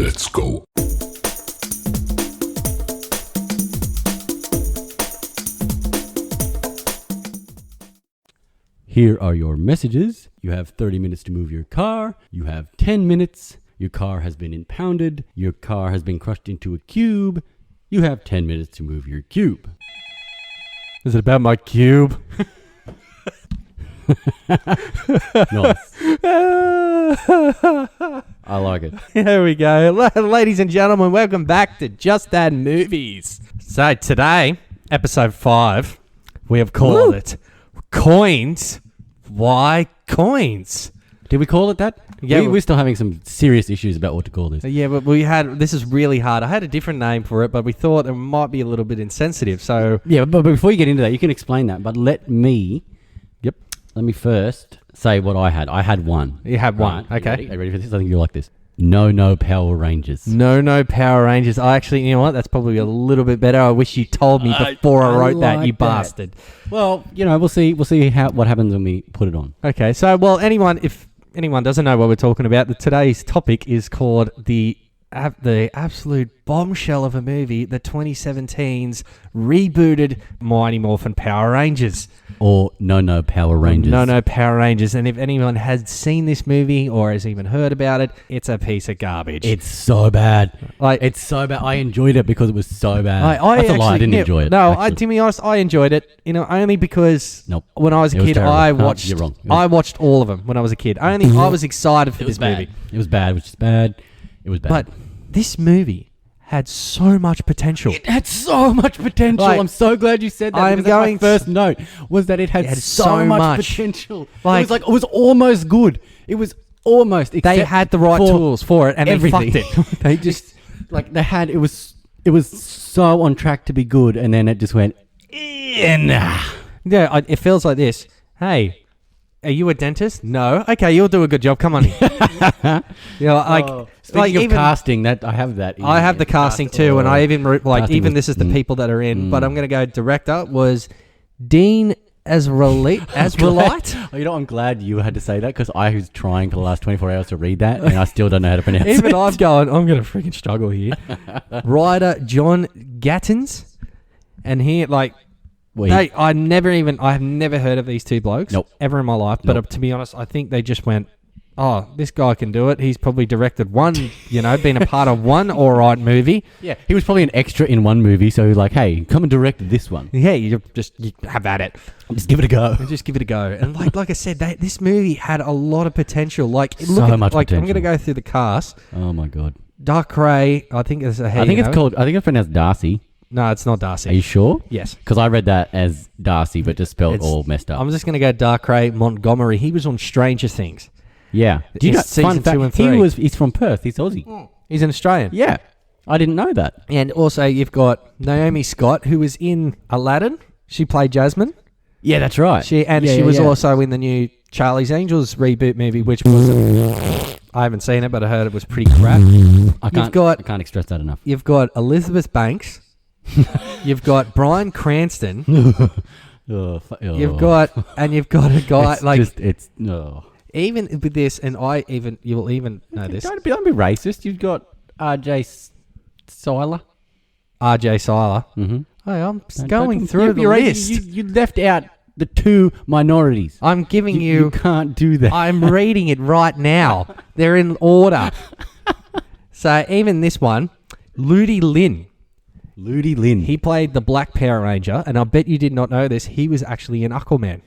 Let's go. Here are your messages. You have 30 minutes to move your car. You have 10 minutes. Your car has been impounded. Your car has been crushed into a cube. You have 10 minutes to move your cube. Is it about my cube? Nice. I like it. Here we go. Ladies and gentlemen, welcome back to Just Add Movies. So today, episode 5, we have called it Coins. Why Coins? Did we call it that? Yeah, we're still having some serious issues about what to call this. Yeah, but this is really hard. I had a different name for it, but we thought it might be a little bit insensitive. So yeah, but before you get into that, you can explain that. But let me first say what I had. I had one. You had one. Right, Okay. Are you ready for this? I think you'll like this. No Power Rangers. No Power Rangers. I actually, you know what? That's probably a little bit better. I wish you told me before I wrote that, you bastard. Well, we'll see what happens when we put it on. Okay. So, if anyone doesn't know what we're talking about, today's topic is called the absolute bombshell of a movie, the 2017's rebooted Mighty Morphin Power Rangers. Or No Power Rangers. No Power Rangers. And if anyone has seen this movie or has even heard about it, it's a piece of garbage. It's so bad. It's so bad. I enjoyed it because it was so bad. That's a lie. I didn't enjoy it. No, to be honest, I enjoyed it. Only because when I was a kid, I watched. You're wrong. I watched all of them when I was a kid. I was excited for this movie. It was bad, which is bad. It was bad. But this movie had so much potential. It had so much potential. I'm so glad you said that. My first note was that it had so much potential. It was almost good. It was almost. They had the right tools for it, and everything. they fucked it. They just it was so on track to be good, and then it just went. Nah. Yeah, it feels like this. Hey. Are you a dentist? No. Okay, you'll do a good job. Come on. Speaking of casting, that I have that. I have the casting too, and I even this is the people that are in. But I'm going to go. Director was Dean Azralite. I'm glad you had to say that because I was trying for the last 24 hours to read that, and I still don't know how to pronounce it. Even I'm going to freaking struggle here. Writer John Gattins, and here I have never heard of these two blokes ever in my life. But to be honest, I think they just went, oh, this guy can do it. He's probably directed one, been a part of one all right movie. Yeah, he was probably an extra in one movie. So hey, come and direct this one. Yeah, you have at it. Just give it a go. And like I said, this movie had a lot of potential. Much potential. I'm going to go through the cast. Oh my god. Darkrai, I think it's pronounced Darcy. No, it's not Darcy. Are you sure? Yes. Because I read that as Darcy, but just spelled all messed up. I'm just going to go Darkrai Montgomery. He was on Stranger Things. Yeah. Do you know, season 2 and 3. He's from Perth. He's Aussie. He's an Australian. Yeah. I didn't know that. And also you've got Naomi Scott, who was in Aladdin. She played Jasmine. Yeah, that's right. She was also in the new Charlie's Angels reboot movie, which was... I haven't seen it, but I heard it was pretty crap. I can't express that enough. You've got Elizabeth Banks. You've got Bryan Cranston. You've got a guy even with this, and you will even know this. Don't be racist. You've got RJ Seiler. Mm-hmm. Hey, I'm going through the list. You left out the two minorities. I'm giving you. You can't do that. I'm reading it right now. They're in order. So even this one, Ludi Lin. He played the Black Power Ranger, and I bet you did not know this. He was actually in Aquaman.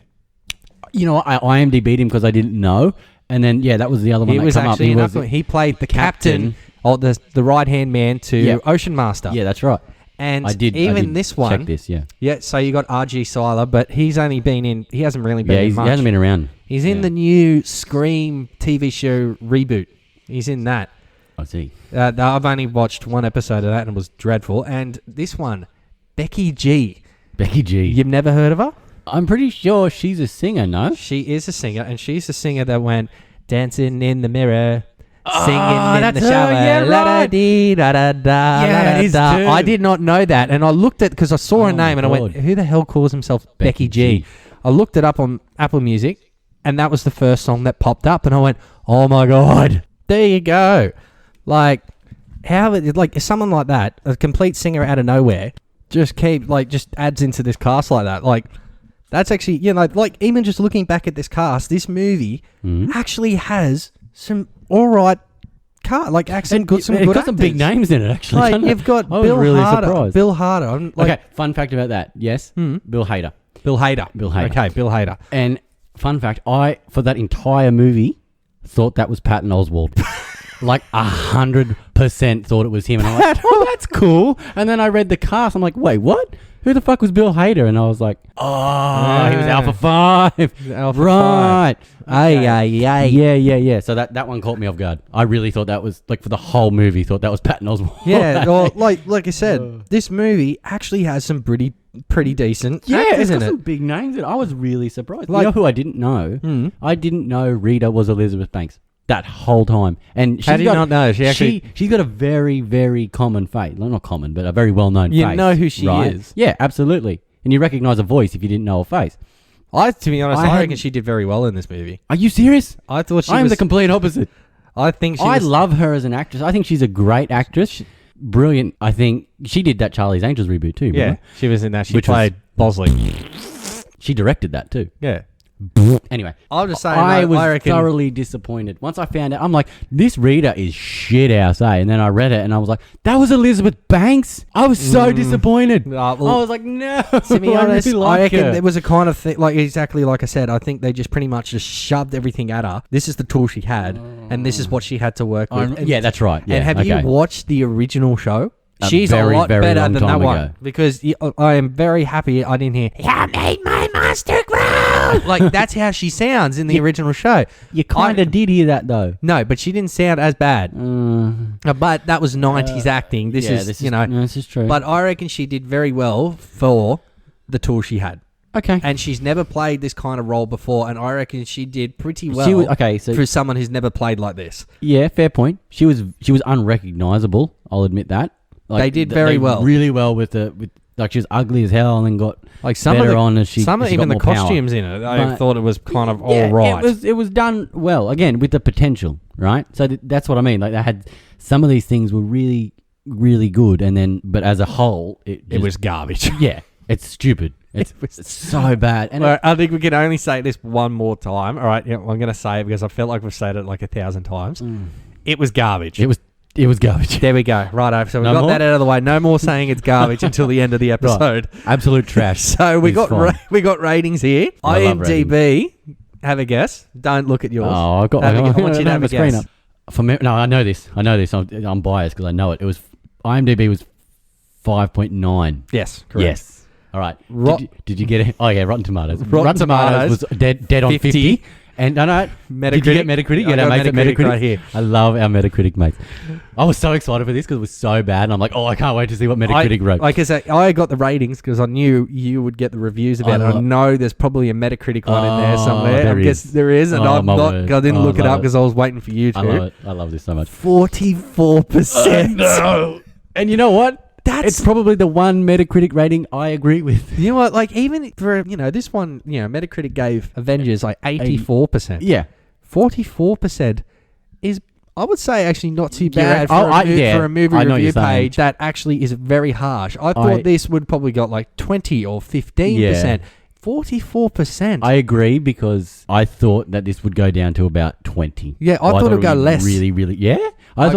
I IMDb'd him because I didn't know, and then that was the other one. He was actually in Aquaman. He played the captain, or the right hand man to Ocean Master. Yeah, that's right. And this one, check this. Yeah. So you got R.G. Seiler, but he's only been in. He hasn't really been in much. He hasn't been around. He's in the new Scream TV show reboot. He's in that. I see. I've only watched one episode of that and it was dreadful. And this one, Becky G. You've never heard of her? I'm pretty sure she's a singer, no? She is a singer, and she's the singer that went dancing in the mirror, singing in the shower. Yeah, right. Yeah, it is too. I did not know that, and I looked at because I saw her name and I went, "Who the hell calls himself Becky G?" I looked it up on Apple Music, and that was the first song that popped up, and I went, "Oh my god, there you go!" Like, how like someone like that, a complete singer out of nowhere, just adds into this cast like that. Like that's actually, like even just looking back at this cast, this movie actually has some all right cast, like accent, some good got some big names in it actually. Like you've got Bill Hader. Okay, fun fact about that. Yes, Bill Hader. Okay, Bill Hader. And fun fact, I for that entire movie thought that was Patton Oswalt. Like 100% thought it was him, and I'm like, oh, that's cool. And then I read the cast. I'm like, wait, what? Who the fuck was Bill Hader? And I was like, oh, he was Alpha 5. Right. Yeah. So that one caught me off guard. I really thought that was, like, for the whole movie, thought that was Patton Oswalt. Yeah, well, like I said, this movie actually has some pretty decent actors in it. Some big names in it. I was really surprised. Like, you know who I didn't know? I didn't know Rita was Elizabeth Banks. That whole time. And how do you not know? She's got a very, very common face. Well, not common, but a very well-known face. You know who she is. Yeah, absolutely. And you recognise a voice if you didn't know her face. To be honest, I reckon she did very well in this movie. Are you serious? I thought I'm the complete opposite. I think I love her as an actress. I think she's a great actress. Brilliant. I think she did that Charlie's Angels reboot too. Yeah, remember? she was in that. She played Bosley. She directed that too. Yeah. Anyway, I'll just say I was thoroughly disappointed. Once I found out, I'm like, this Rita is shit house, eh? And then I read it and I was like, that was Elizabeth Banks? I was so disappointed. I was like, no. To be honest, I reckon her. there was a kind of thing, like exactly like I said, I think they just pretty much just shoved everything at her. This is the tool she had, and this is what she had to work with. Yeah, that's right. Yeah, and have you watched the original show? She's very, a lot very better long than time that one. ago. Because I am very happy I didn't hear, "You made my monster grow." Like, that's how she sounds in the original show. You kind of did hear that, though. No, but she didn't sound as bad. But that was 90s acting. This is true. But I reckon she did very well for the tool she had. Okay. And she's never played this kind of role before, and I reckon she did pretty well for someone who's never played like this. Yeah, fair point. She was unrecognisable, I'll admit that. Like, they did very well. Really well with like she was ugly as hell and then got like some better of the, on as she some as she even got the more costumes power. in it. I thought it was kind of all right. It was done well, again, with the potential, right? So that's what I mean. Like they had some of these things were really, really good, and then but as a whole it was garbage. Yeah. It's stupid. It's so bad. And I think we can only say this one more time. All right, I'm going to say it because I felt like we've said it like 1,000 times. It was garbage. It was garbage. There we go. Righto. So we got that out of the way. No more saying it's garbage until the end of the episode. Right. Absolute trash. So we got ratings here. IMDb. Have a guess. Don't look at yours. Oh, I got. I want you to have a guess. No, I know this. I'm biased because I know it. It was IMDb was 5.9. Yes. Correct. Yes. All right. Did you get it? Oh yeah, Rotten Tomatoes. Rotten Tomatoes was dead on 50. And no, Metacritic. Did you get Metacritic? Yeah, I got Metacritic right here. I love our Metacritic mates. I was so excited for this because it was so bad. And I'm like, I can't wait to see what Metacritic wrote. I got the ratings because I knew you would get the reviews about it. I know there's probably a Metacritic one in there somewhere. I guess there is. And I didn't look it up because I was waiting for you to. I love it. I love this so much. 44%. No. And you know what? It's probably the one Metacritic rating I agree with. You know what? Like, even for, this one, Metacritic gave Avengers like 84%. Yeah. 44% is, I would say, actually not too bad for a movie review page. That actually is very harsh. I thought this would probably got like 20 or 15%. Yeah. 44%. I agree because I thought that this would go down to about 20. Yeah, I thought it would go less. Really, really, yeah. I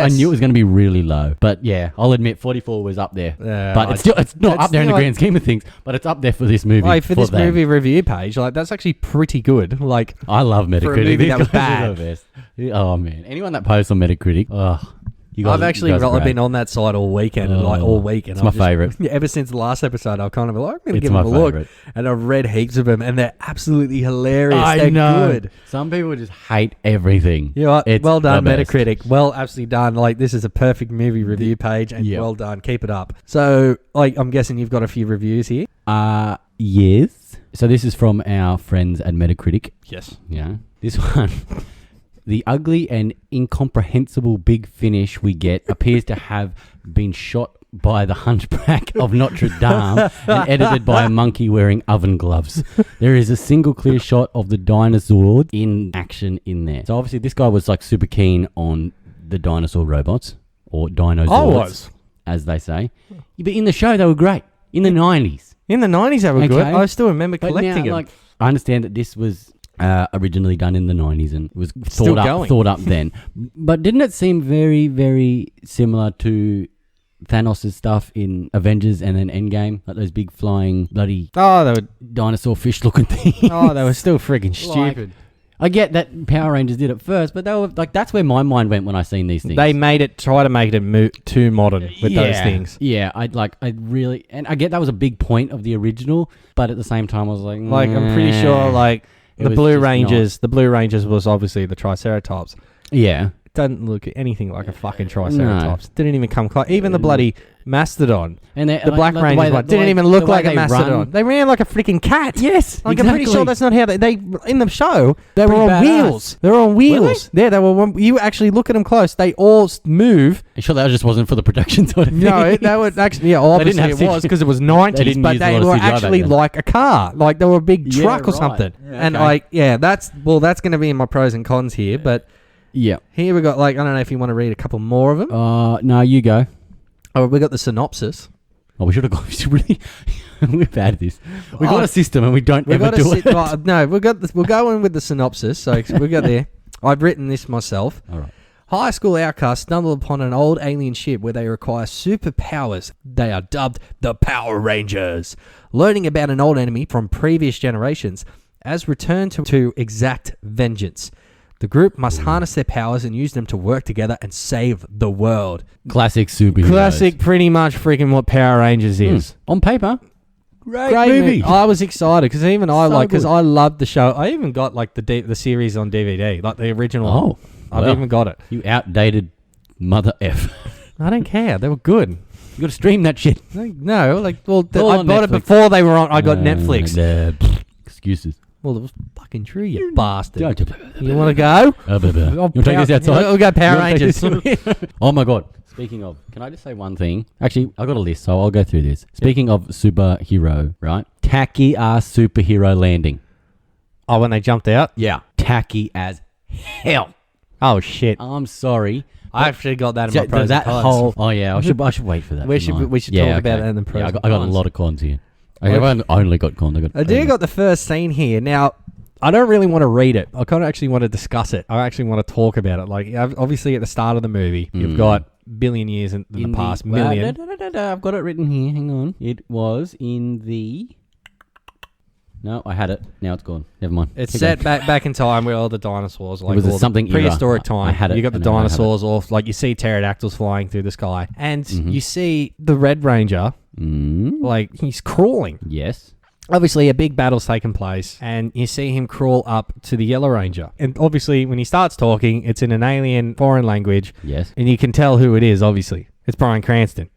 knew it was going to be really low, but yeah, I'll admit 44 was up there. But it's not up there in the grand scheme of things. But it's up there for this movie. Like, for this movie review page, like that's actually pretty good. Like, I love Metacritic. For a movie that was bad. Oh man, anyone that posts on Metacritic, I've actually been on that site all weekend and all week. And it's my favourite. Ever since the last episode, I've kind of been like, I'm going to give them a look. And I've read heaps of them, and they're absolutely hilarious. They're good. Some people just hate everything. You know what? Well done, Metacritic. Well, absolutely done. Like, this is a perfect movie review page, and well done. Keep it up. So, like, I'm guessing you've got a few reviews here. Yes. So this is from our friends at Metacritic. Yes. Yeah. This one. The ugly and incomprehensible big finish we get appears to have been shot by the Hunchback of Notre Dame and edited by a monkey wearing oven gloves. There is a single clear shot of the dinosaur in action in there. So obviously this guy was like super keen on the dinosaur robots or dinosaurs. I was. As they say. But in the show, they were great. In the 90s. In the 90s, they were Okay. good. I still remember But collecting now, them. like, I understand that this was originally done in the 90s and was Still thought up then. But didn't it seem very, very similar to Thanos' stuff in Avengers and then Endgame? Like those big flying bloody They were dinosaur fish looking things. they were still freaking stupid. I get that Power Rangers did it first, but they were like, that's where my mind went when I seen these things. They try to make it too modern with those things. Yeah, I get that was a big point of the original, but at the same time I was like, Like, I'm pretty sure, like, It the was Blue just Rangers, the Blue Rangers was obviously the Triceratops. yeah. It doesn't look anything like a fucking Triceratops. Didn't even come close. Even the bloody Mastodon. And The Black Rangers one didn't even look like a Mastodon. They ran like a freaking cat. Yes, Like, I'm pretty sure that's not how they in the show, they were Pretty on badass. wheels. They were on wheels. Yeah, they were. You actually look at them close. They all move. I'm sure that just wasn't for the production sort of thing. No, they were actually, obviously have it was CGI. because it was They 90s, didn't but use a they lot of were CGI back actually then. like a car. Like they were a big Yeah, truck or right. something. Yeah, And okay. that's going to be in my pros and cons here. But Yeah. here we got, like, I don't know if you want to read a couple more of them. No, you go. Oh, we got the synopsis. Oh, we should have gone. We're bad at this. We've got a system and we don't We've ever got do it. no, we'll go in with the synopsis. So we got there. I've written this myself. All right. High school outcasts stumble upon an old alien ship where they require superpowers. They are dubbed the Power Rangers. Learning about an old enemy from previous generations as return to exact vengeance. The group must harness their powers and use them to work together and save the world. Classic superheroes. Classic, pretty much freaking what Power Rangers is. On paper, great Movie. movie. I was excited because even I So because good. I loved the show. I even got like the series on DVD, like the original. Oh, I've well. even got it. You outdated mother F. I don't care. They were good. You got to stream that shit. No, like, well, All I on bought it Netflix. before they were on. I got Netflix. Excuses. Well, it was fucking true, you bastard. Don't- You want to go? You want to take this outside? We'll go Power You wanna take Rangers. this? Oh my god. Speaking of, can I just say one thing? Actually, I've got a list, so I'll go through this. Speaking of superhero, right? Tacky ass superhero landing. Oh, when they jumped out? Yeah. Tacky as hell. Oh, shit. I'm sorry. I actually got that in my pros that and cons. whole. Oh yeah, I should wait for that. We shouldn't should- I? we should Yeah, talk about okay. it in the pros Yeah, and I got a cons. lot of cons here. I've only got cons. I do got the first scene here. Now, I don't really want to read it. I kind of actually want to discuss it. I actually want to talk about it. Like, obviously, at the start of the movie, you've got billion years in the past. Million. I've got it written here. Hang on. It was in the. No, I had it. Now it's gone. Never mind. It's Keep set going. back in time where all the dinosaurs, like was a all the something era. prehistoric I time. had it, You got the and I have it. dinosaurs off, like you see pterodactyls flying through the sky, and you see the Red Ranger, like he's crawling. Yes. Obviously, a big battle's taken place, and you see him crawl up to the Yellow Ranger. And obviously, when he starts talking, it's in an alien foreign language, Yes. and you can tell who it is. Obviously, it's Bryan Cranston.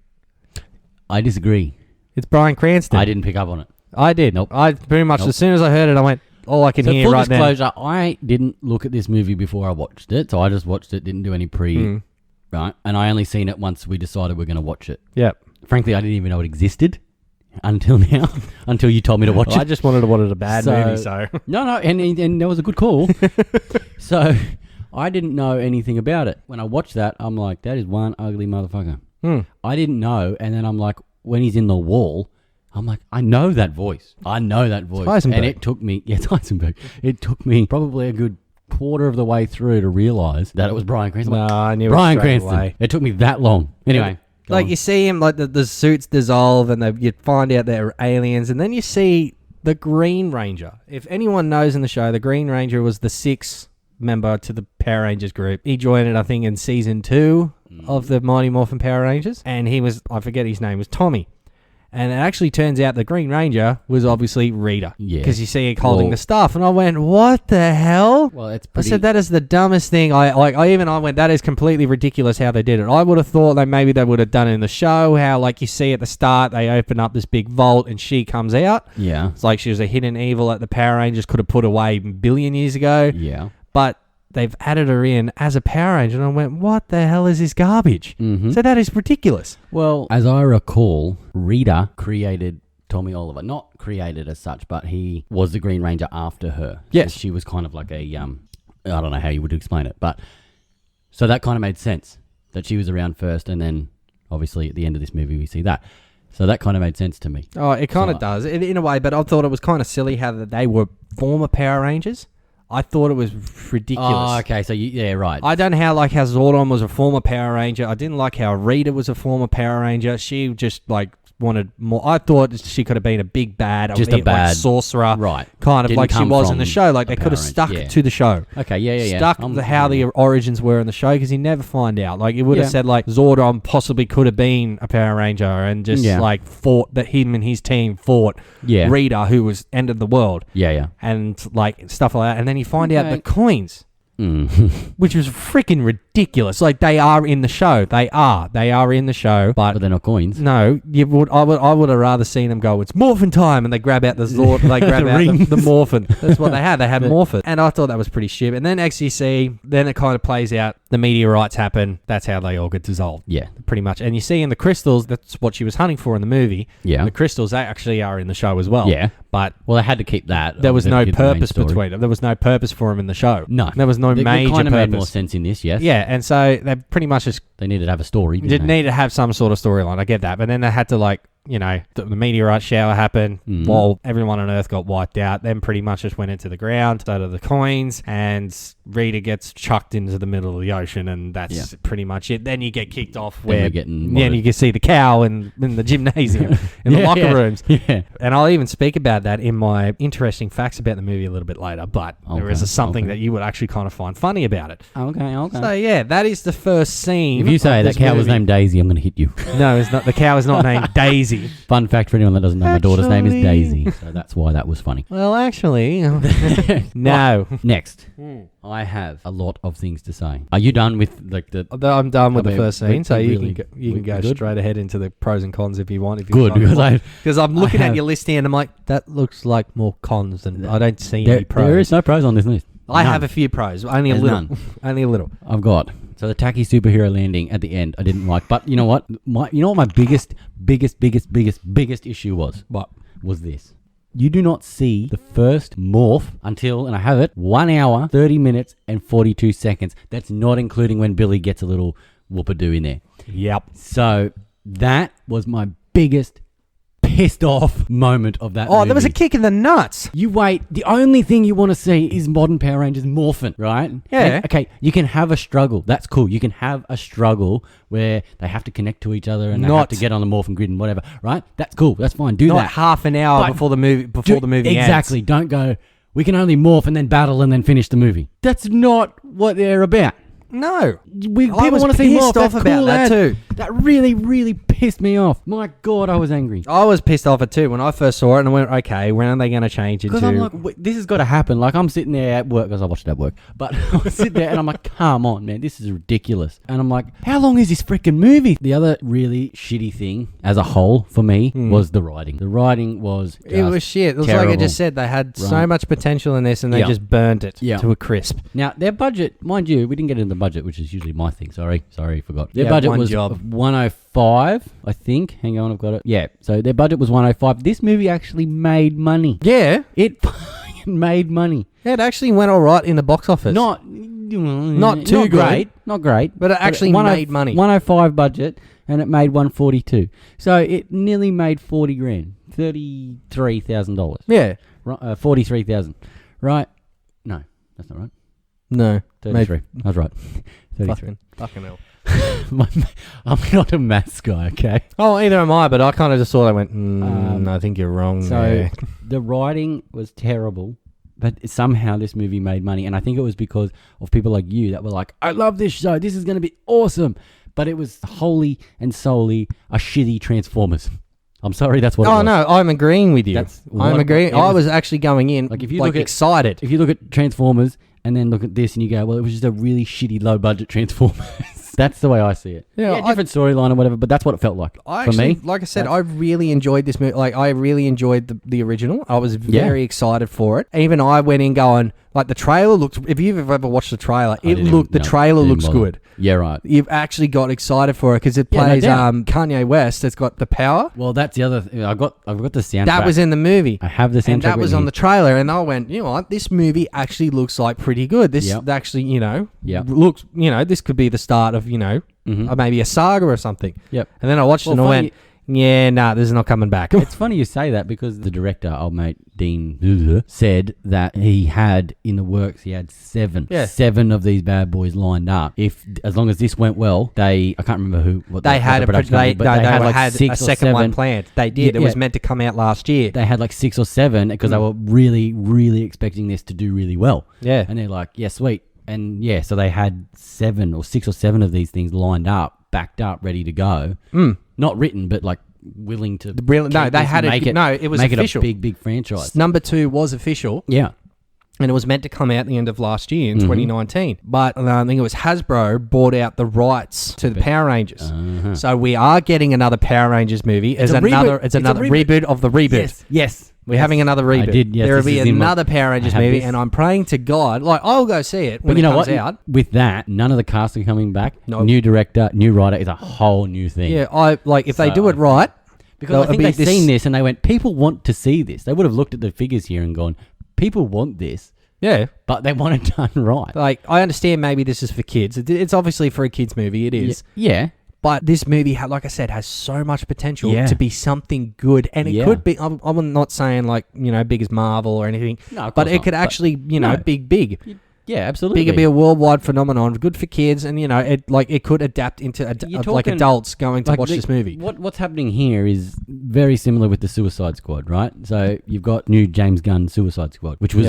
I disagree. It's Bryan Cranston. I didn't pick up on it. I did. Nope. I pretty much Nope. as soon as I heard it, I went, "All I can So hear full right now." disclosure, I didn't look at this movie before I watched it, so I just watched it, didn't do any right? And I only seen it once we decided we're going to watch it. Yep. Frankly, I didn't even know it existed until now, until you told me to watch Well, I it. just wanted a bad movie, so. No, and that was a good call. So I didn't know anything about it. When I watched that, I'm like, that is one ugly motherfucker. I didn't know, and then I'm like, when he's in the wall, I'm like, I know that voice. Heisenberg. And it took me, it's Heisenberg. It took me probably a good quarter of the way through to realize that it was Bryan Cranston. No, I knew Bryan it straight Cranston. away. It took me that long. Anyway. go Like, on. you see him, like, the suits dissolve, and you find out they're aliens, and then you see the Green Ranger. If anyone knows in the show, the Green Ranger was the sixth member to the Power Rangers group. He joined it, I think, in season 2 of the Mighty Morphin Power Rangers, and he was, I forget his name, was Tommy. And it actually turns out the Green Ranger was obviously Rita. Yeah. Because you see her holding the stuff. And I went, what the hell? Well, it's I pretty... said, that is the dumbest thing. I went, that is completely ridiculous how they did it. I would have thought that maybe they would have done it in the show, how, like, you see at the start, they open up this big vault and she comes out. Yeah. It's like she was a hidden evil that the Power Rangers could have put away a billion years ago. Yeah. But they've added her in as a Power Ranger, and I went, what the hell is this garbage? So that is ridiculous. Well, as I recall, Rita created Tommy Oliver. Not created as such, but he was the Green Ranger after her. Yes. She was kind of like a, I don't know how you would explain it, but so that kind of made sense. that she was around first, and then obviously at the end of this movie we see that. So that kind of made sense to me. Oh, it kind of does in a way, but I thought it was kind of silly how they were former Power Rangers. I thought it was ridiculous. Oh, okay. So yeah, right. I don't know how Zordon was a former Power Ranger. I didn't like how Rita was a former Power Ranger. She just wanted more. I thought she could have been a big bad, just a bad sorcerer, right? Kind of Didn't like she was in the show. Like they could have stuck Rangers, to the show. Okay, yeah. Stuck how the origins were in the show, because you never find out. Like it would have said Zordon possibly could have been a Power Ranger and just fought that him and his team fought Rita, who was ended the world. Yeah. And stuff like that. And then you find out the coins. Which was freaking ridiculous. Like they are in the show. They are in the show, but they're not coins. No, I would have rather seen them go, it's morphin time, and they grab out the Zord, they grab out the morphin. That's what they had. They had morphin, and I thought that was pretty shit. And then XCC, then it kind of plays out. The meteorites happen. That's how they all get dissolved. Yeah, pretty much. And you see in the crystals, that's what she was hunting for in the movie. Yeah, and the crystals, they actually are in the show as well. Yeah, but they had to keep that. There was no purpose between them. There was no purpose for them in the show. No, there was no major purpose. Kind of made more sense in this, yes. Yeah, and so they pretty much just... They needed to have a story, They needed to have some sort of storyline, I get that. But then they had to, the meteorite shower happened while everyone on Earth got wiped out. Then pretty much just went into the ground, started the coins, and Rita gets chucked into the middle of the ocean, and that's pretty much it. Then you get kicked off and you can see the cow in the gymnasium, in the locker rooms. Yeah. And I'll even speak about that in my interesting facts about the movie a little bit later, but there is something that you would actually kind of find funny about it. Okay. So yeah, that is the first scene. If you say that cow was named Daisy, I'm going to hit you. No, it's not. The cow is not named Daisy. Fun fact for anyone that doesn't know, my daughter's name is Daisy, so that's why that was funny. Well, actually, no. Next, I have a lot of things to say. Are you done with I'm done with the first scene, so you can go straight ahead into the pros and cons if you want. Good, because I'm looking at your list here and I'm like, that looks like more cons than I don't see any pros. There is no pros on this list. I have a few pros, only a little. Only a little. I've got. So the tacky superhero landing at the end, I didn't like. But you know what? My biggest issue was? What? Was this. You do not see the first morph until, and I have it, 1 hour, 30 minutes, and 42 seconds. That's not including when Billy gets a little whoop-a-doo in there. Yep. So that was my biggest pissed off moment of that movie. There was a kick in the nuts. You wait. The only thing you want to see is modern Power Rangers morphin', right? Yeah. And, okay, you can have a struggle. That's cool. You can have a struggle where they have to connect to each other and they have to get on the morphin grid and whatever, right? That's cool. That's fine. Do that. Not half an hour before the movie ends. Exactly. Don't go, we can only morph and then battle and then finish the movie. That's not what they're about. No. People want to see more. Off about that too. That really, really pissed me off. My God, I was angry. I was pissed off it too when I first saw it, and I went, okay, when are they going to change it to... Because I'm like, this has got to happen. Like, I'm sitting there at work, because I watched it at work, but I sit there and I'm like, come on, man, this is ridiculous. And I'm like, how long is this freaking movie? The other really shitty thing, as a whole, for me, was the writing. The writing was It was shit. It was terrible. like I just said, they had so much potential in this, and they just burnt it to a crisp. Now, their budget, mind you, we didn't get into the budget, which is usually my thing. Sorry, forgot. Their budget was 105, I think. Hang on, I've got it. Yeah, so their budget was 105. This movie actually made money. Yeah. It made money. Yeah, it actually went all right in the box office. Not too great. Not great. But it actually made money. 105 budget, and it made 142. So it nearly made 40 grand. $33,000. Yeah. 43,000. Right? No, that's not right. No. 33. I was right. 33. Fucking hell. I'm not a maths guy, okay? Oh, either am I, but I kind of just thought I went, I think you're wrong. So the writing was terrible, but somehow this movie made money. And I think it was because of people like you that were like, I love this show. This is going to be awesome. But it was wholly and solely a shitty Transformers. I'm sorry, that's what it was. Oh, no, I'm agreeing with you. I'm agreeing. I was actually going in like if you look at, excited. If you look at Transformers and then look at this and you go, well, it was just a really shitty low-budget Transformers. That's the way I see it. Yeah, different storyline or whatever, but that's what it felt like for me. Like I said, I really enjoyed this movie. Like, I really enjoyed the original. I was very excited for it. Even I went in going, like, the trailer looks... If you've ever watched the trailer, the trailer looks good. Yeah, right. You've actually got excited for it because it plays Kanye West. It's got the power. Well, that's the other thing. I've got the soundtrack. That was in the movie. I have the soundtrack. And that was on the trailer. And I went, you know what? This movie actually looks like pretty good. This actually, looks, this could be the start of, or maybe a saga or something. Yep. And then I watched it and I went, yeah, nah, this is not coming back. It's funny you say that because the director, old mate Dean, said that he had in the works, he had 7 of these bad boys lined up. As long as this went well, I can't remember what they had the production company, but they had like had 6 a or second 7. one planned. They did. It was meant to come out last year. They had like 6 or 7 because they were really, really expecting this to do really well. Yeah. And they're like, yeah, sweet. And yeah, so they had 6 or 7 of these things lined up, backed up, ready to go. Not written, but like willing to. They had it. It was official. It a big franchise. Number 2 was official. Yeah. And it was meant to come out at the end of last year in 2019. But I think it was Hasbro bought out the rights to the Power Rangers. So we are getting another Power Rangers movie. It's another reboot of the reboot. Yes. We're having another reboot. I did, yes. There will be another Power Rangers movie, and I'm praying to God, like, I'll go see it when it comes out. With that, none of the cast are coming back. No. New director, new writer is a whole new thing. Yeah, if they do it right. Because I think they've seen this and they went, people want to see this. They would have looked at the figures here and gone, people want this. Yeah. But they want it done right. Like, I understand maybe this is for kids. It's obviously for a kids movie. It is. Yeah. But this movie, like I said, has so much potential to be something good. And it could be, I'm not saying like, big as Marvel or anything. No, but it could actually, be big. Yeah, absolutely. Big, be a worldwide phenomenon. Good for kids. And, it could adapt into adults going to watch this movie. What's happening here is very similar with the Suicide Squad, right? So you've got new James Gunn Suicide Squad, which was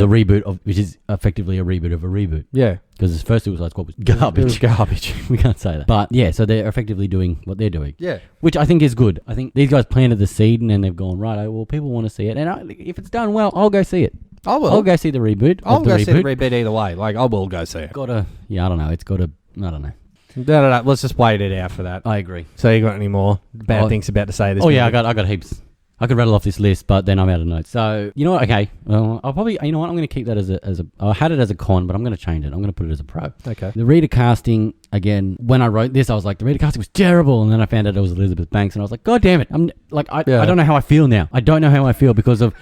which is effectively a reboot of a reboot. Yeah. Because his first Suicide Squad was garbage. It was garbage. We can't say that. But yeah, so they're effectively doing what they're doing. Yeah. Which I think is good. I think these guys planted the seed and then they've gone, right, well, people want to see it. And if it's done well, I'll go see it. I will. I'll go see the reboot. I'll go see the reboot either way. Like, I will go see it. I don't know. It's got to, I don't know. No. Let's just wait it out for that. I agree. So you got any more bad things about to say this? Oh, yeah, I got heaps. I could rattle off this list, but then I'm out of notes. So, you know what? Okay. Well, I'll probably, you know what? I'm going to keep that as a, I had it as a con, but I'm going to change it. I'm going to put it as a pro. Okay. The reader casting, again, when I wrote this, I was like, the reader casting was terrible. And then I found out it was Elizabeth Banks, and I was like, God damn it. I don't know how I feel now. I don't know how I feel because of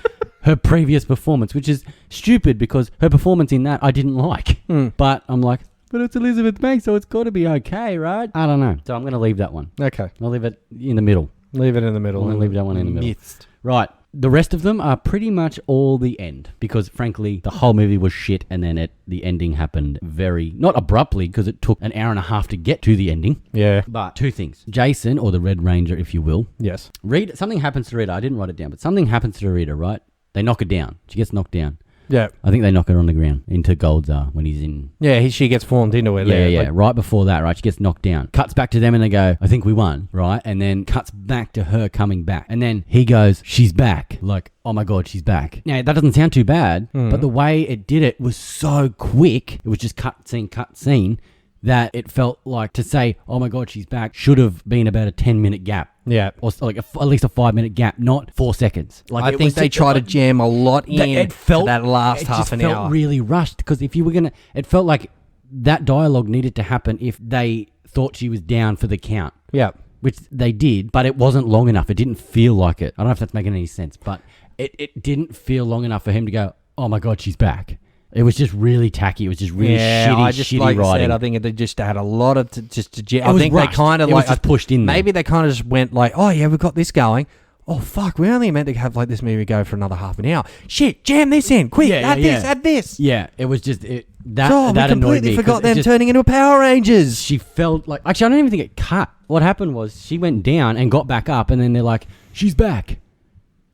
her previous performance, which is stupid because her performance in that I didn't like. But I'm like, but it's Elizabeth Banks, so it's got to be okay, right? I don't know. So I'm going to leave that one. Okay. I'll leave it in the middle. Leave it in the middle. I'm going to leave that one in the middle. Midst. Right. The rest of them are pretty much all the end because, frankly, the whole movie was shit and then the ending happened not abruptly because it took an hour and a half to get to the ending. Yeah. But 2 things. Jason, or the Red Ranger, if you will. Yes. Something happens to Rita. I didn't write it down, but something happens to Rita, right? They knock her down. She gets knocked down. Yeah. I think they knock her on the ground into Goldzar when he's in... Yeah, she gets formed into it. Yeah. Right before that, right? She gets knocked down. Cuts back to them and they go, I think we won, right? And then cuts back to her coming back. And then he goes, she's back. Like, oh my God, she's back. Now, that doesn't sound too bad, but the way it did it was so quick. It was just cut scene, that it felt like to say, oh my God, she's back, should have been about a 10-minute gap. Yeah. Or like at least a 5-minute gap, not 4 seconds. Like I think they try to jam a lot in to that last half an hour. It felt really rushed because if you were going to... It felt like that dialogue needed to happen if they thought she was down for the count. Yeah. Which they did, but it wasn't long enough. It didn't feel like it. I don't know if that's making any sense, but it didn't feel long enough for him to go, oh my God, she's back. It was just really tacky. It was just really shitty like writing. Said, I think they just had a lot of I think rushed. They kind of like was just pushed in. Maybe they kind of just went like, oh yeah, we've got this going. Oh fuck, we only meant to have like this movie go for another half an hour. Shit, jam this in quick. Add this. Yeah, it was just that we annoyed completely me. Forgot them turning into Power Rangers. She felt like actually I don't even think it cut. What happened was she went down and got back up, and then they're like, she's back.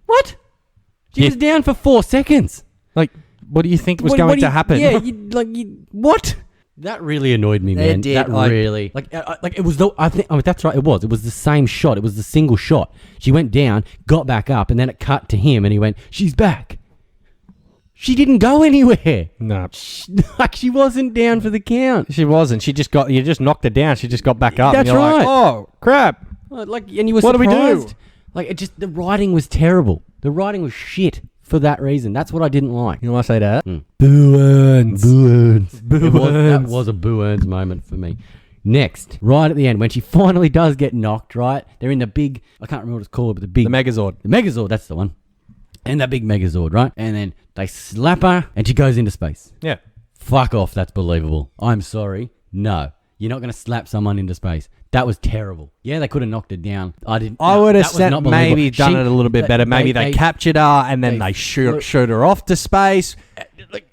What? She was down for 4 seconds. Like. What do you think was going to happen? Yeah, what? That really annoyed me, man. It did. That really, it was I think that's right. It was the same shot. It was the single shot. She went down, got back up, and then it cut to him, and he went, "She's back." She didn't go anywhere. No, she wasn't down for the count. She wasn't. You just knocked her down. She just got back up. That's and you're right. Like, oh crap! And you were what surprised. do we do? The writing was terrible. The writing was shit. For that reason. That's what I didn't like. You know why I say that? Boo Earns. That was a Boo Earns moment for me. Next, right at the end, when she finally does get knocked, right? They're in the big, I can't remember what it's called, but the Megazord. The Megazord, that's the one. And that big Megazord, right? And then they slap her and she goes into space. Yeah. Fuck off, that's believable. I'm sorry. No. You're not going to slap someone into space. That was terrible. Yeah, they could have knocked her down. I would have said maybe done it a little bit better. Maybe they captured her and then they shoot her off to space.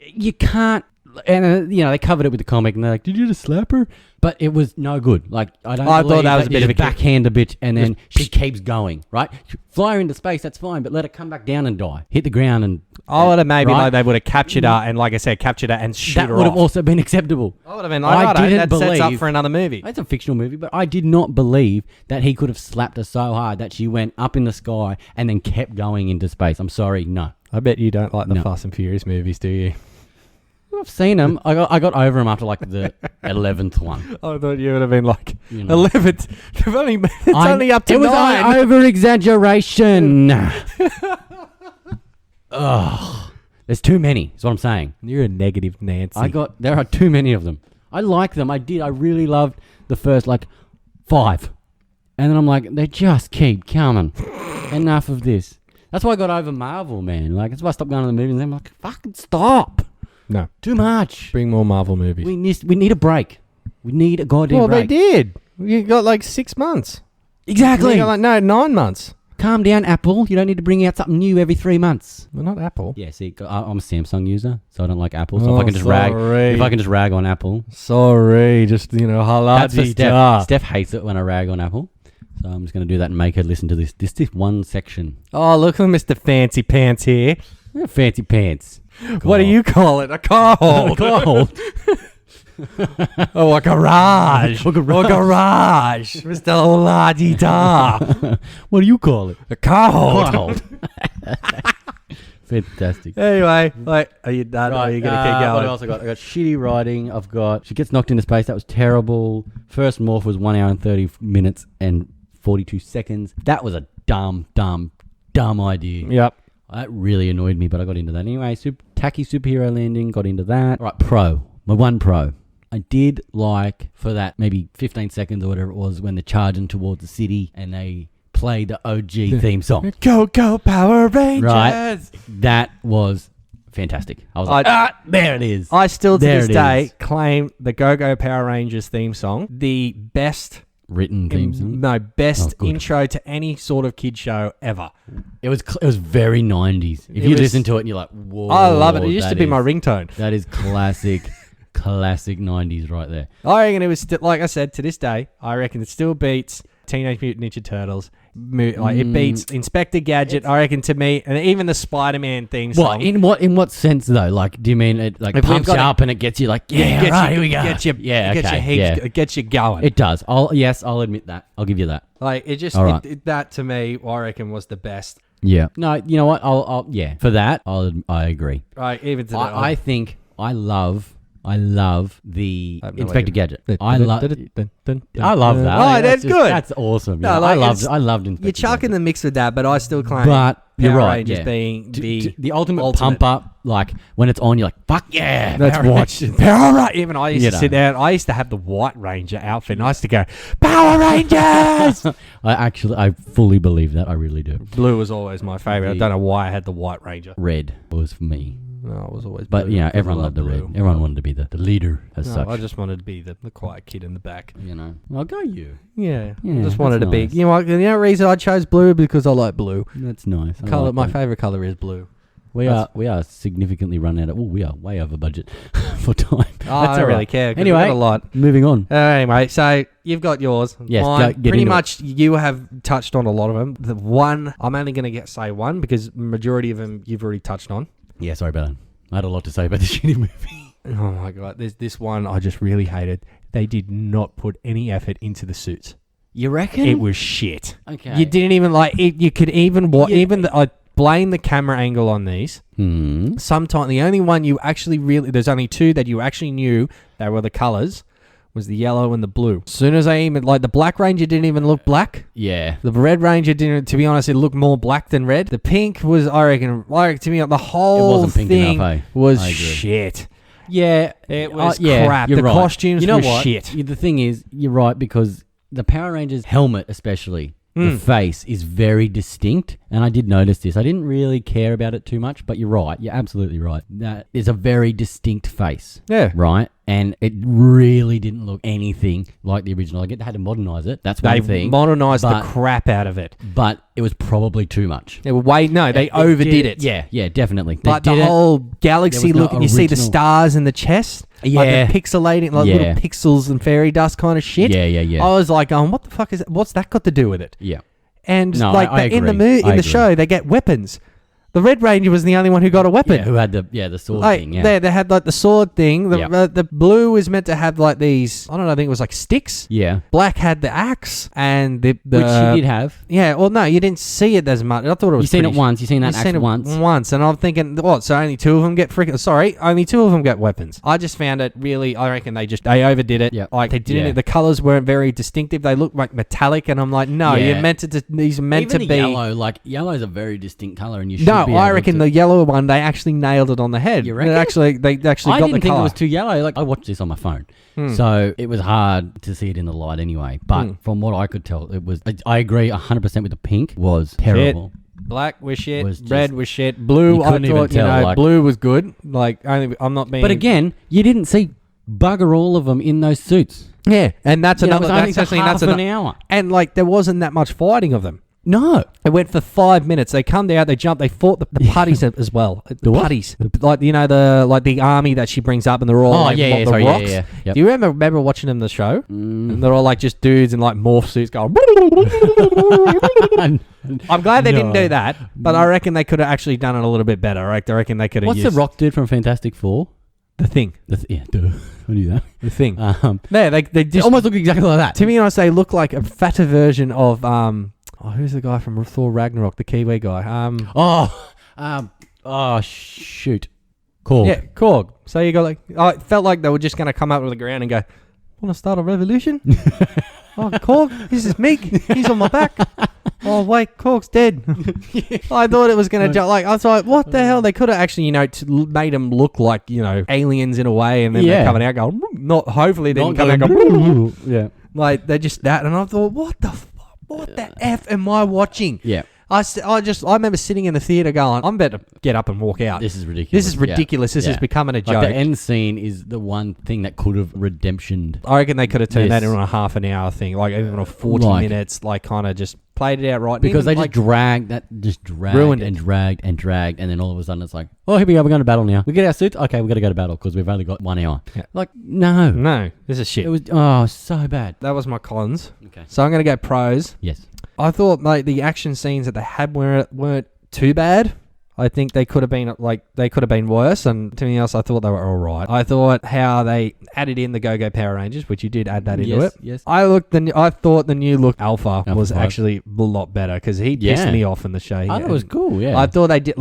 You can't. And they covered it with the comic, and they're like, "Did you just slap her?" But it was no good. Like I thought that was a bit of a backhand a bitch, and then she keeps going. Right, fly her into space. That's fine, but let her come back down and die. Hit the ground and. I would have maybe like they would have captured her and, like I said, captured her and shoot her off. That would have also been acceptable. I would have been like, that sets up for another movie. It's a fictional movie, but I did not believe that he could have slapped her so hard that she went up in the sky and then kept going into space. I'm sorry, no. I bet you don't like the Fast and Furious movies, do you? I've seen them. I got over them after like the 11th one. I thought you would have been like 11th. It's only up to 9. It was over exaggeration. Ugh. There's too many, is what I'm saying. You're a negative Nancy. There are too many of them. I like them. I really loved the first, 5. And then I'm like, they just keep coming. Enough of this. That's why I got over Marvel, man. That's why I stopped going to the movies and I'm like, fucking stop. No. Too much. Bring more Marvel movies. We need a break. We need a goddamn break. Well, they did. You got 6 months. Exactly. You got 9 months. Calm down, Apple. You don't need to bring out something new every 3 months. Well, not Apple. Yeah, see, I'm a Samsung user, so I don't like Apple. So if I can just rag on Apple. Sorry, just haladi. Steph hates it when I rag on Apple. So I'm just going to do that and make her listen to this one section. Oh, look at Mr. Fancy Pants here. Fancy pants. God. What do you call it? A car hold. A car hold. Oh, a garage. A garage. Mr. Oladita. What do you call it? A car hold. Fantastic. Anyway, are you done? Right, are you going to keep going? What else I got? I got shitty writing. She gets knocked into space. That was terrible. First morph was 1 hour and 30 minutes and 42 seconds. That was a dumb idea. Yep. That really annoyed me, but I got into that anyway. Tacky superhero landing, got into that. All right, my one pro. I did like, for that maybe 15 seconds or whatever it was, when they're charging towards the city and they play the OG theme song. Go, Power Rangers! Right. That was fantastic. I was like, there it is. I still to this day claim the Go Power Rangers theme song the best written theme song. No, best intro to any sort of kid show ever. It was very 90s. If you listen to it and you're like, whoa. I love it. It used to be my ringtone. That is classic. Classic 90s right there. I reckon it was like I said, to this day, I reckon it still beats Teenage Mutant Ninja Turtles. It beats Inspector Gadget, I reckon, to me, and even the Spider-Man theme song. In what sense though? Do you mean it pumps you up and it gets you here we go. It gets you going. It does. I'll admit that. I'll give you that. That to me, I reckon, was the best. Yeah. No, you know what? For that, I agree. Right, even to that. I think I love the Inspector Gadget. I love that. Oh, that's good. That's awesome. Yeah. I loved Inspector You're chucking the mix with that, but I still claim you're right, Rangers being the ultimate pump up. When it's on, you're like, fuck yeah, let's watch Power Rangers. Even I used to sit there and I used to have the White Ranger outfit and I used to go, Power Rangers! I fully believe that. I really do. Blue was always my favorite. I don't know why I had the White Ranger. Red was for me. No, it was always blue. But everyone loved the blue. red. Everyone wanted to be the leader as such. I just wanted to be the quiet kid in the back. I'll go you. Yeah, I just wanted to be. You know what? The reason I chose blue because I like blue. That's nice. My favorite color is blue. We are significantly run out of. We are way over budget for time. I don't really care. Anyway, a lot. Moving on. Anyway, so you've got yours. Yes, mine, pretty much. You have touched on a lot of them. The one I'm only going to say one because majority of them you've already touched on. Yeah, sorry about that. I had a lot to say about this shitty movie. Oh my god, there's this one I just really hated. They did not put any effort into the suits. You reckon? It was shit. Okay. You didn't even you could even watch. I blame the camera angle on these. Sometimes the only one you actually there's only two that you actually knew they were the colors. Was the yellow and the blue. As soon as I even, the Black Ranger didn't even look black. Yeah. The Red Ranger didn't, to be honest, it looked more black than red. The pink was, I reckon to me, the whole thing was shit. Yeah. It was crap. The costumes were shit. The thing is, you're right, because the Power Rangers helmet especially, the face is very distinct. And I did notice this. I didn't really care about it too much, but you're right. You're absolutely right. That is a very distinct face. Yeah. Right? And it really didn't look anything like the original. I get they had to modernise it. That's one They thing. modernised the crap out of it. But it was probably too much. They overdid it. Yeah, definitely. They Like the did it. whole galaxy There was look, no and you see the original- stars in the chest. Yeah. Like the pixelating, like little pixels and fairy dust kind of shit. Yeah. I was like, what the fuck is that? What's that got to do with it? Yeah. And No, like I in the agree. I agree. show, they get weapons. The Red Ranger was the only one who got a weapon. Yeah, who had the sword Like, thing, yeah. they had like the sword thing. Yep. The blue was meant to have like these, I don't know, I think it was like sticks. Yeah. Black had the axe and the Which she did have. Yeah, well, no, you didn't see it as much. I thought it was You seen pretty it once. You seen that You've axe seen it once. once, and I'm thinking, what? So only two of them get only two of them get weapons. I just found it really. I reckon they overdid it. Yep. Like they didn't. Yeah. The colors weren't very distinctive. They looked like metallic, and I'm like, no, Yeah. you're meant to. These are meant Even to the be. yellow, like yellow is a very distinct color, and you should No, be I able reckon to- the yellow one they actually nailed it on the head. You reckon? They actually I got didn't the think color. it was too yellow. Like I watched this on my phone, so it was hard to see it in the light anyway. But from what I could tell, it was. I agree 100% with the pink was terrible. Black was shit. Was just- Red was shit. Blue, You I couldn't even thought tell, like- blue was good. Like I'm not being. But again, you didn't see bugger all of them in those suits. yeah, and that's You know, another. it was only That's actually half that's an hour. And like there wasn't that much fighting of them. No. It went for 5 minutes. They come out, they jump, they fought the putties as well. The what? putties, like the army that she brings up, and they're all Oh, like yeah, the sorry, yeah, rocks. yeah. Yep. Do you remember watching them the show? And they're all like just dudes in like morph suits going. I'm glad they didn't do that, but I reckon they could have actually done it a little bit better. Right? I reckon they could have. What's the rock dude from Fantastic Four? The Thing? Yeah, duh. I knew that. The Thing. Yeah, they they just almost look exactly like that. to me honest, they look like a fatter version of who's the guy from Thor Ragnarok, the Kiwi guy? Shoot. Korg. Yeah, Korg. So you got like, it felt like they were just going to come up with the ground and go, want to start a revolution? Korg, this is Meek. He's on my back. Oh, wait, Korg's dead. I thought it was going to jump. Like, I was like, what the hell? They could have actually, made them look like, aliens in a way, and then they're coming out going, not, hopefully they didn't come out going, yeah. like, they're just that. And I thought, what the F am I watching? Yeah. I remember sitting in the theater going, I'm about to get up and walk out. This is ridiculous. This is ridiculous. This Yeah. is becoming a Like joke. the end scene is the one thing that could have redemptioned. I reckon they could have turned that Yes. into a half an hour thing, like even a 40 Like- minutes, like kind of just played it out right. Because they even, just dragged ruined and it. dragged and dragged, and then all of a sudden it's like, oh, here we go, we're going to battle now. We get our suits, okay, we're going to go to battle because we've only got 1 hour. Yeah. Like, no. No, this is shit. It was, so bad. That was my cons. Okay. So I'm going to go pros. Yes. I thought the action scenes that they had weren't too bad. I think they could have been worse, and to me else, I thought they were all right. I thought how they added in the Go-Go Power Rangers, which you did add that into it. Yes. I thought the new look Alpha was 5. actually a lot better because he pissed Yeah. me off in the show. I thought it was cool, yeah. I thought they did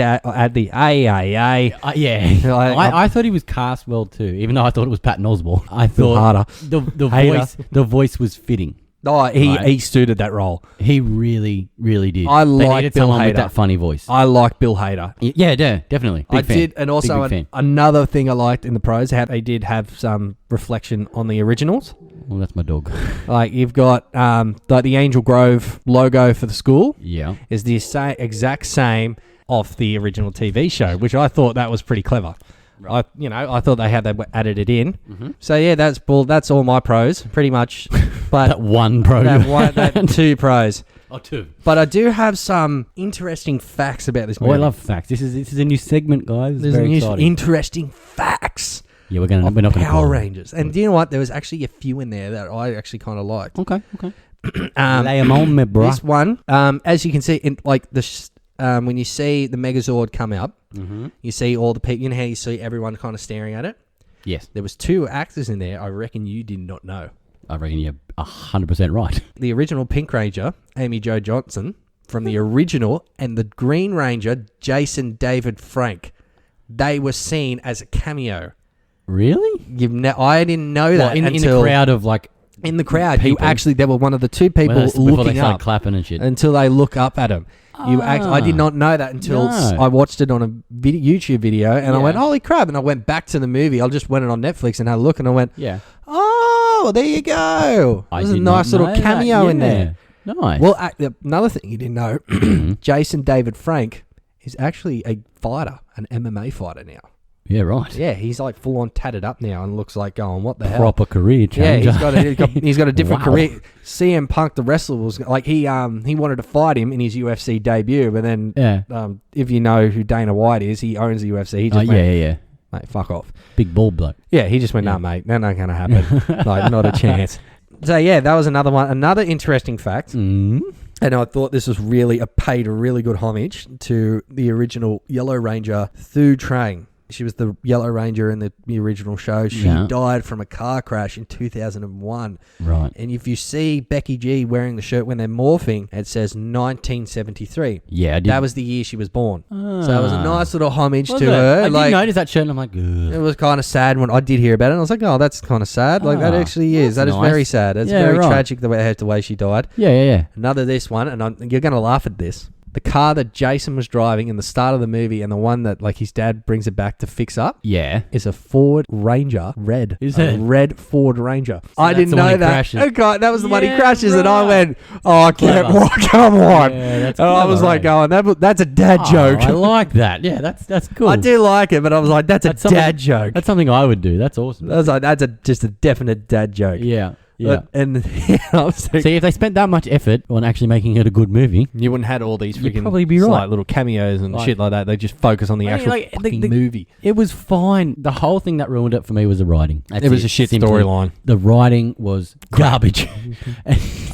add the AAA. Yeah. Like, I thought he was cast well too, even though I thought it was Patton Oswalt. I Bill thought Hader. the voice was fitting. Oh, he Right. suited that role. He really, really did. I They like needed Bill someone with Hader. that funny voice. I like Bill Hader. Yeah, definitely. Big I fan. did, and also Big fan. another thing I liked in the pros, how they did have some reflection on the originals. Well, that's my dog. Like you've got like the Angel Grove logo for the school Yeah. is the exact same off the original TV show, which I thought that was pretty clever. Right. I thought they had added it in. Mm-hmm. So yeah, that's all my pros, pretty much. But That one pro. that two pros. Oh, two. But I do have some interesting facts about this Oh, movie. I love facts. This is a new segment, guys. It's There's very new exciting. interesting facts. Yeah, we're not going to Power Rangers. And do you know what? There was actually a few in there that I actually kind of liked. Okay. Lay Lay 'em on me, bruh. This one, as you can see, in like when you see the Megazord come out, Mm-hmm. you see all the people. You know how you see everyone kind of staring at it. Yes. There was 2 actors in there. I reckon you did not know. I reckon you're 100% right. The original Pink Ranger, Amy Jo Johnson, from the original, and the Green Ranger, Jason David Frank. They were seen as a cameo. Really? I didn't know that in until the crowd of like in the crowd. people. They were one of the 2 people before they looking started up clapping and shit. until they look up at him. I did not know that until No. I watched it on a YouTube video, and I Yeah. went, "Holy crap!" And I went back to the movie. I just went on Netflix and had a look, and I went, Yeah. "Oh, there you go." I There's a did not nice little know that. cameo in Yeah. there. Nice. Well, another thing you didn't know, Jason David Frank is actually a fighter, an MMA fighter now. Yeah, right. Yeah, he's like full on tatted up now and looks like going, what the hell? Proper career change. Yeah, he's got a different Wow. career. CM Punk, the wrestler, was like he wanted to fight him in his UFC debut, but then if you know who Dana White is, he owns the UFC. He just went, yeah. mate, fuck off. Big bald bloke. Yeah, he just went, nah, mate, that ain't gonna happen. Like, not a chance. So yeah, that was another one. Another interesting fact. Mm. And I thought this was paid a really good homage to the original Yellow Ranger, Thu Trang. She was the Yellow Ranger in the original show. She died from a car crash in 2001. Right. And if you see Becky G wearing the shirt when they're morphing, it says 1973. Yeah, I did. That was the year she was born. So it was a nice little homage to it? her. I did notice that shirt and I'm like, ugh. It was kind of sad when I did hear about it. And I was like, oh, that's kind of sad. Like, that actually is. That is nice. very sad. It's very tragic the way she died. Yeah. Another this one, and you're going to laugh at this. The car that Jason was driving in the start of the movie and the one that like his dad brings it back to fix up is a Ford Ranger red. Is it? A red Ford Ranger. So I didn't know that. Okay, that was the one he crashes and I went, oh, come on. Yeah, that's and I was like going, that's a dad joke. I like that. Yeah, that's cool. I do like it, but I was like, that's a dad joke. That's something I would do. That's awesome. I was like, that's just a definite dad joke. Yeah. Yeah. And I was thinking, see, if they spent that much effort on actually making it a good movie, you wouldn't have had all these freaking probably be right. slight little cameos and shit like that. They just focus on the actual fucking movie. It was fine. The whole thing that ruined it for me was the writing. It was a shit storyline. The writing was garbage.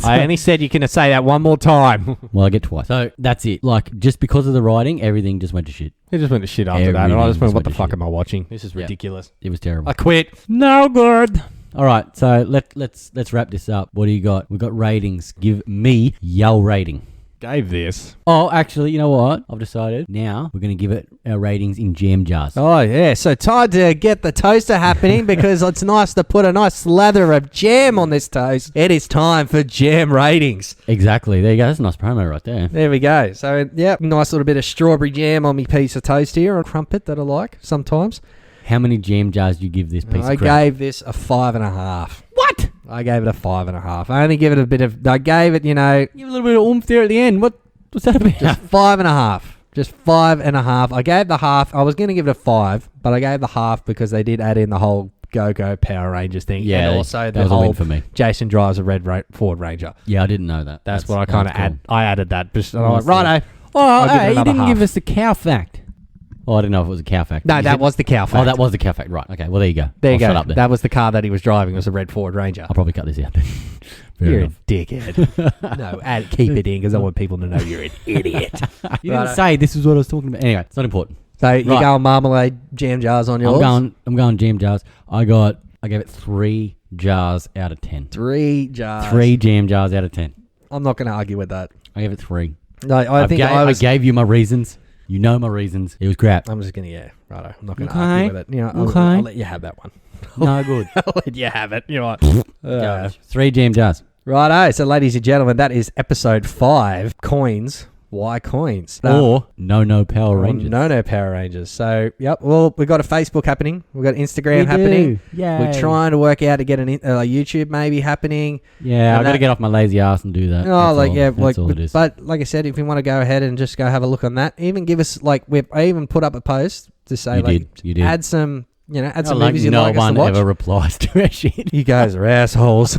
I only said you can say that one more time. Well, I get twice. So that's it. Like, just because of the writing, everything just went to shit. It just went to shit after that. And I just went, what the fuck am I watching? This is ridiculous. It was terrible. I quit. No good. All right, so let's wrap this up. What do you got? We've got ratings. Give me your rating. Gave this. Oh, actually, you know what? I've decided now we're going to give it our ratings in jam jars. Oh, yeah. So time to get the toaster happening because it's nice to put a nice slather of jam on this toast. It is time for jam ratings. Exactly. There you go. That's a nice promo right there. There we go. So, yeah, nice little bit of strawberry jam on me piece of toast here, a crumpet that I like sometimes. How many jam jars do you give this piece of crap? I gave this a 5.5. What? I gave it a 5.5. I only give it a bit of... I gave it, Give a little bit of oomph there at the end. What's that about? Just 5.5. Just 5.5. I gave the half... I was going to give it a 5, but I gave the half because they did add in the whole Go-Go Power Rangers thing. Yeah, and also that the was whole a win for me. Jason drives a red Ford Ranger. Yeah, I didn't know that. That's what I kind of add. I added that. Just, nice righto. Oh, hey, you didn't give us the cow fact. Oh, I didn't know if it was a cow fact. No, that was the cow fact. Oh, that was the cow fact. Right. Okay. Well, there you go. There you go. Shut up there. That was the car that he was driving. It was a red Ford Ranger. I'll probably cut this out then. You're a dickhead. No, keep it in because I want people to know you're an idiot. You didn't say this is what I was talking about. Anyway, it's not important. So you're going marmalade jam jars on yours? I'm going jam jars. I gave it 3 jars out of 10. 3 jars. 3 jam jars out of 10. I'm not going to argue with that. I gave it 3. No, I gave you my reasons. You know my reasons. It was crap. I'm just going to, righto. I'm not going to argue with it. You know, I'll let you have that one. No good. I'll let you have it. You know what? 3 jam jars. Righto. So, ladies and gentlemen, that is episode 5. Coins. Why coins? Or No Power Rangers. No Power Rangers. So, yep. Well, we've got a Facebook happening. We've got Instagram happening. Yeah. We're trying to work out to get a YouTube maybe happening. Yeah, I've got to get off my lazy ass and do that. That's all it is. But like I said, if you want to go ahead and just go have a look on that, even give us I even put up a post to say you did. Add some movies you'd like us to watch. No one ever replies to our shit. You guys are assholes.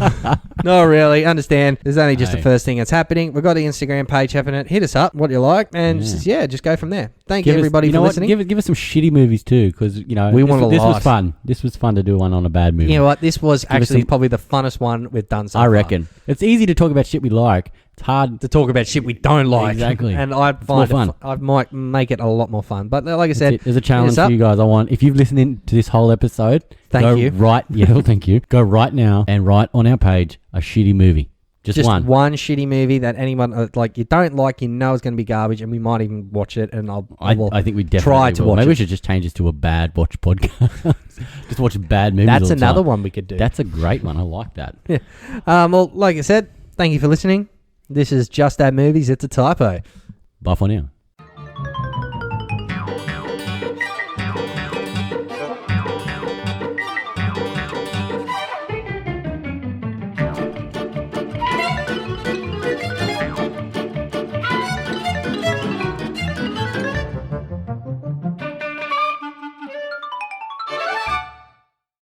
No, really. Understand. There's only just the first thing that's happening. We've got the Instagram page happening. Hit us up, what you like, and just go from there. Thank you, everybody, for listening. Give us some shitty movies too, because we want a lot. This was fun. This was fun to do one on a bad movie. You know what? This was actually probably the funnest one we've done so far. I reckon. It's easy to talk about shit we like. It's hard to talk about shit we don't like. Exactly. And I find I might make it a lot more fun. But like I said, there's a challenge for you guys. If you've listened to this whole episode, thank you. Thank you. Go right now and write on our page a shitty movie. Just one shitty movie that anyone you don't like, is going to be garbage, and we might even watch it. And I think we definitely try to will. watch. Maybe we should just change this to a bad watch podcast. Just watch bad movies. That's another one we could do. That's a great one. I like that. Yeah. Well, like I said, thank you for listening. This is Just Add Movies. It's a typo. Bye for now.